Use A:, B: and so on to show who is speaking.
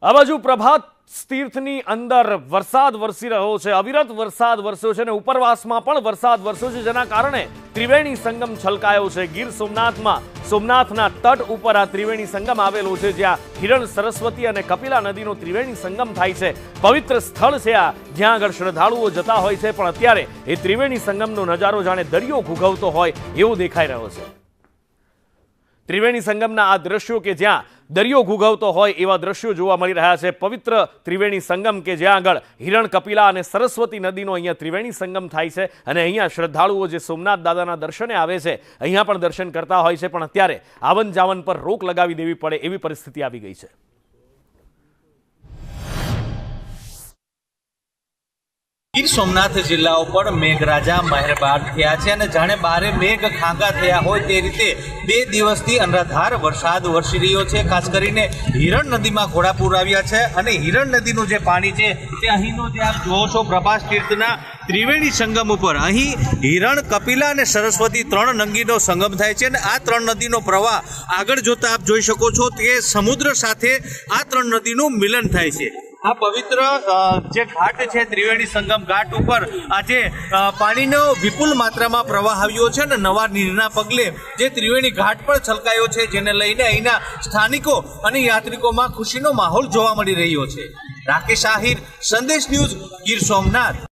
A: આ બાજુ પ્રભાત તીર્થની અંદર વરસાદ વરસી રહ્યો છે, અવિરત વરસાદ વરસ્યો છે અને ઉપરવાસમાં પણ વરસાદ વરસ્યો છે, જેના કારણે ત્રિવેણી સંગમ છલકાયો છે। ગીર સોમનાથમાં સોમનાથના તટ ઉપર આ ત્રિવેણી સંગમ આવેલો છે, જ્યાં હિરણ, સરસ્વતી અને કપિલા નદીનો ત્રિવેણી સંગમ થાય છે। પવિત્ર સ્થળ છે આ, જ્યાં આગળ શ્રદ્ધાળુઓ જતા હોય છે, પણ અત્યારે એ ત્રિવેણી સંગમનો નજારો જાણે દરિયો ઘૂઘવતો હોય એવો દેખાઈ રહ્યો છે। ત્રિવેણી સંગમના આ દ્રશ્યો કે જ્યાં દરિયો ઘૂઘવતો હોય એવા દ્રશ્યો જોવા મળી રહ્યા છે। પવિત્ર ત્રિવેણી સંગમ કે જ્યાં આગળ હિરણ, કપિલા અને સરસ્વતી નદીનો અહીંયા ત્રિવેણી સંગમ થાય છે અને અહીંયા શ્રદ્ધાળુઓ જે સોમનાથ દાદાના દર્શને આવે છે, અહીંયા પણ દર્શન કરતા હોય છે, પણ અત્યારે આવન જાવન પર રોક લગાવી દેવી પડે એવી પરિસ્થિતિ આવી ગઈ છે।
B: ગીર સોમનાથ જિલ્લા ઉપર મેઘરાજા મહેરબાન થયા છે અને જાણે બારે મેઘ ખાંગા થયા હોય તે રીતે 2 દિવસથી અનરાધાર વરસાદ વરસી રહ્યો છે। ખાસ કરીને હિરણ નદીમાં ઘોડાપૂર આવ્યા છે અને હિરણ નદીનું જે પાણી છે તે અહીંનો જે આપ જોવો છો પ્રભાસ તીર્થના ત્રિવેણી સંગમ ઉપર અહીં હિરણ, કપિલા અને સરસ્વતી 3 નદીનો સંગમ થાય છે અને આ 3 નદીનો પ્રવાહ આગળ જોતા આપ જોઈ શકો છો કે સમુદ્ર સાથે આ 3 નદીનું મિલન થાય છે। આ પવિત્ર જે ઘાટ છે ત્રિવેણી સંગમ ઘાટ ઉપર આજે પાણીનો વિપુલ માત્રામાં પ્રવાહ આવ્યો છે અને નવા નીરના પગલે જે ત્રિવેણી ઘાટ પણ છલકાયો છે, જેને લઈને અહીંના સ્થાનિકો અને યાત્રિકોમાં ખુશીનો માહોલ જોવા મળી રહ્યો છે। રાકેશ આહિર, સંદેશ ન્યૂઝ, ગીર સોમનાથ।